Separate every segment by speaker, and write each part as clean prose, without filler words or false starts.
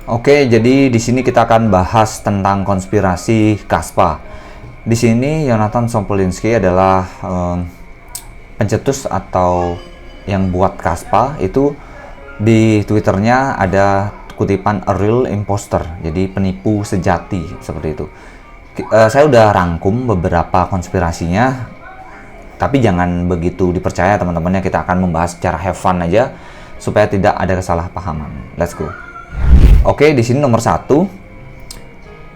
Speaker 1: Oke, jadi di sini kita akan bahas tentang konspirasi Kaspa. Di sini Yonatan Sompolinski adalah pencetus atau yang buat Kaspa. Itu di Twitternya ada kutipan a real imposter, jadi penipu sejati seperti itu. Saya udah rangkum beberapa konspirasinya, tapi jangan begitu dipercaya teman-temannya. Kita akan membahas secara have fun aja supaya tidak ada kesalahpahaman. Let's go. Oke, di sini nomor 1.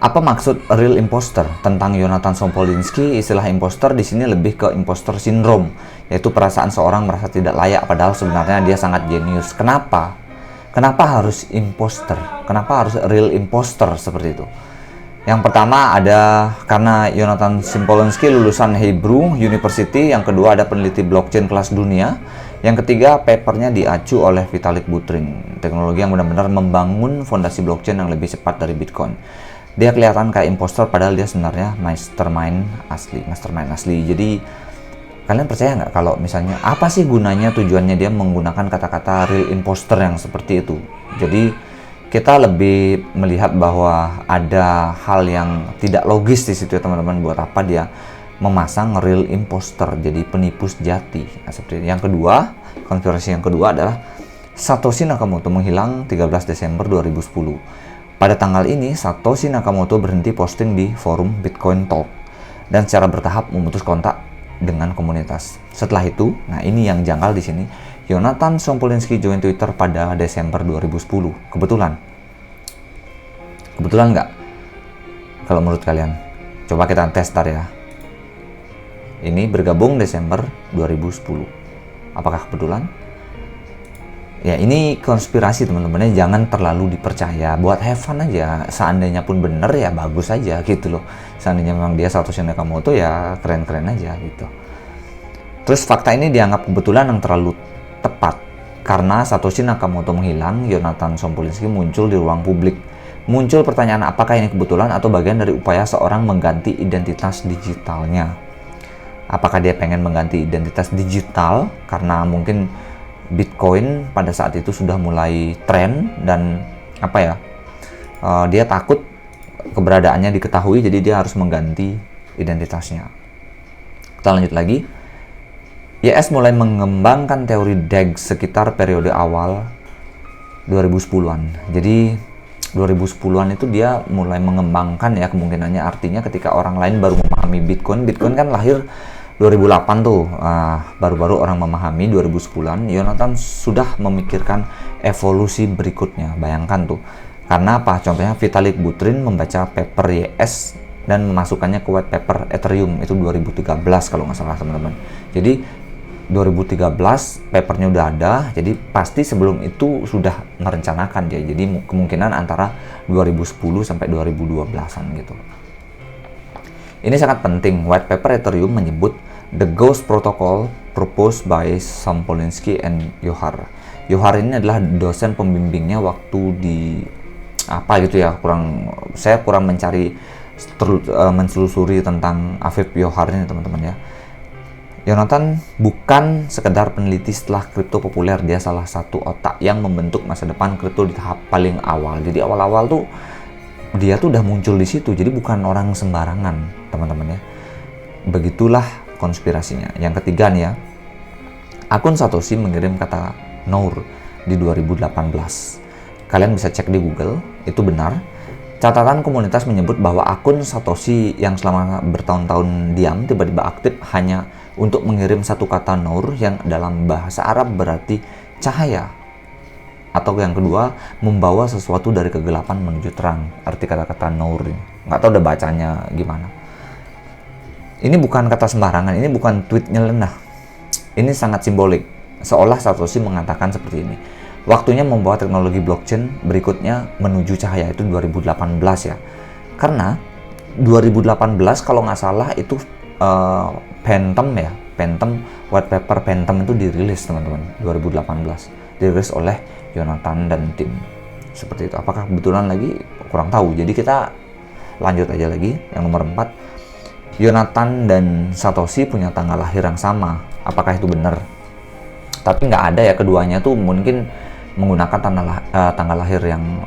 Speaker 1: Apa maksud real imposter? Tentang Yonatan Sompolinski, istilah imposter di sini lebih ke imposter syndrome, yaitu perasaan seorang merasa tidak layak padahal sebenarnya dia sangat jenius. Kenapa? Kenapa harus imposter? Kenapa harus real imposter seperti itu? Yang pertama ada karena Yonatan Sompolinski lulusan Hebrew University, yang kedua ada peneliti blockchain kelas dunia, yang ketiga papernya diacu oleh Vitalik Buterin, teknologi yang benar-benar membangun fondasi blockchain yang lebih cepat dari Bitcoin. Dia kelihatan kayak imposter padahal dia sebenarnya mastermind asli. Jadi kalian percaya nggak kalau misalnya apa sih gunanya, tujuannya dia menggunakan kata-kata real imposter yang seperti itu? Jadi kita lebih melihat bahwa ada hal yang tidak logis di situ ya teman-teman. Buat apa dia memasang real imposter, jadi penipu sejati? Nah, seperti itu. Yang kedua, konspirasi yang kedua adalah Satoshi Nakamoto menghilang 13 Desember 2010. Pada tanggal ini, Satoshi Nakamoto berhenti posting di forum Bitcoin Talk dan secara bertahap memutus kontak dengan komunitas. Setelah itu, nah ini yang janggal di sini, Yonatan Sompolinski join Twitter pada Desember 2010. Kebetulan? Kebetulan nggak? Kalau menurut kalian? Coba kita tes tar ya. Ini bergabung Desember 2010. Apakah kebetulan? Ya, ini konspirasi teman-teman, jangan terlalu dipercaya. Buat have fun aja. Seandainya pun bener ya bagus aja gitu loh. Seandainya memang dia Satoshi Nakamoto ya keren-keren aja gitu. Terus fakta ini dianggap kebetulan yang terlalu tepat. Karena Satoshi Nakamoto menghilang, Yonatan Sompolinski muncul di ruang publik. Muncul pertanyaan apakah ini kebetulan atau bagian dari upaya seorang mengganti identitas digitalnya. Apakah dia pengen mengganti identitas digital karena mungkin Bitcoin pada saat itu sudah mulai tren dan dia takut keberadaannya diketahui, jadi dia harus mengganti identitasnya. Kita lanjut lagi. YS mulai mengembangkan teori DEX sekitar periode awal 2010-an. Jadi 2010-an itu dia mulai mengembangkan ya, kemungkinannya artinya ketika orang lain baru memahami Bitcoin. Bitcoin kan lahir 2008 tuh, baru-baru orang memahami 2010-an. Yonatan sudah memikirkan evolusi berikutnya. Bayangkan tuh, karena apa? Contohnya Vitalik Buterin membaca paper YS dan memasukkannya ke white paper Ethereum itu 2013 kalau nggak salah teman-teman. Jadi 2013 papernya udah ada, jadi pasti sebelum itu sudah merencanakan dia. Jadi kemungkinan antara 2010 sampai 2012-an gitu. Ini sangat penting. White paper Ethereum menyebut the Ghost Protocol proposed by Sompolinski and Johar. Johar ini adalah dosen pembimbingnya waktu di saya kurang menselusuri tentang Afif Johar ini teman-teman ya. Yonatan bukan sekedar peneliti setelah kripto populer, dia salah satu otak yang membentuk masa depan kripto di tahap paling awal. Jadi awal-awal tuh dia tuh udah muncul di situ, jadi bukan orang sembarangan teman-teman ya. Begitulah konspirasinya. Yang ketiga nih ya, akun Satoshi mengirim kata Nour di 2018. Kalian bisa cek di Google, itu benar. Catatan komunitas menyebut bahwa akun Satoshi yang selama bertahun-tahun diam tiba-tiba aktif hanya untuk mengirim satu kata Nour yang dalam bahasa Arab berarti cahaya. Atau yang kedua, membawa sesuatu dari kegelapan menuju terang. Arti kata-kata Nour ini. Nggak tahu udah bacanya gimana. Ini bukan kata sembarangan, ini bukan tweet nyeleneh. Ini sangat simbolik. Seolah Satoshi mengatakan seperti ini. Waktunya membawa teknologi blockchain berikutnya menuju cahaya, itu 2018 ya. Karena 2018 kalau nggak salah itu Phantom white paper Phantom itu dirilis teman-teman 2018. Dirilis oleh Yonatan dan tim. Seperti itu. Apakah kebetulan lagi? Kurang tahu. Jadi kita lanjut aja lagi. Yang nomor 4. Yonatan dan Satoshi punya tanggal lahir yang sama. Apakah itu benar? Tapi nggak ada ya, keduanya tuh mungkin menggunakan tanggal lahir yang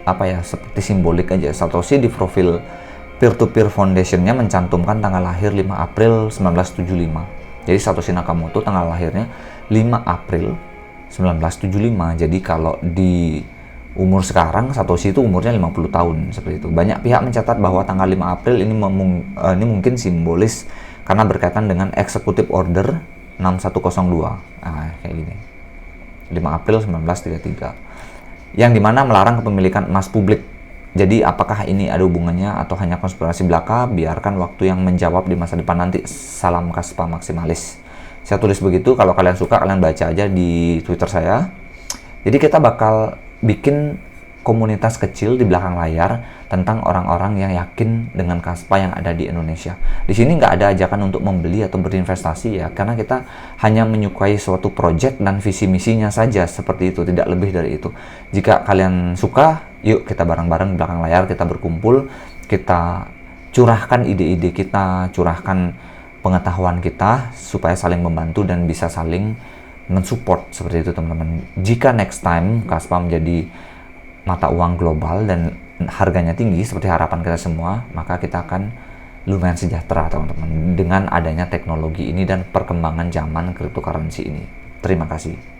Speaker 1: apa ya, seperti simbolik aja. Satoshi di profil peer-to-peer foundationnya mencantumkan tanggal lahir 5 April 1975. Jadi Satoshi Nakamoto tanggal lahirnya 5 April 1975. Jadi kalau di umur sekarang Satoshi itu umurnya 50 tahun seperti itu. Banyak pihak mencatat bahwa tanggal 5 April ini mungkin simbolis karena berkaitan dengan Executive Order 6102. Nah, kayak gini. 5 April 1933. Yang dimana melarang kepemilikan emas publik. Jadi apakah ini ada hubungannya atau hanya konspirasi belaka? Biarkan waktu yang menjawab di masa depan nanti. Salam Kaspa Maksimalis. Saya tulis begitu, kalau kalian suka kalian baca aja di Twitter saya. Jadi kita bakal bikin komunitas kecil di belakang layar tentang orang-orang yang yakin dengan Kaspa yang ada di Indonesia. Di sini nggak ada ajakan untuk membeli atau berinvestasi ya, karena kita hanya menyukai suatu project dan visi misinya saja, seperti itu, tidak lebih dari itu. Jika kalian suka, yuk kita bareng-bareng di belakang layar, kita berkumpul, kita curahkan ide-ide kita, curahkan pengetahuan kita supaya saling membantu dan bisa saling mensupport, seperti itu teman-teman. Jika next time Kaspa menjadi mata uang global dan harganya tinggi seperti harapan kita semua, maka kita akan lumayan sejahtera teman-teman dengan adanya teknologi ini dan perkembangan zaman cryptocurrency ini. Terima kasih.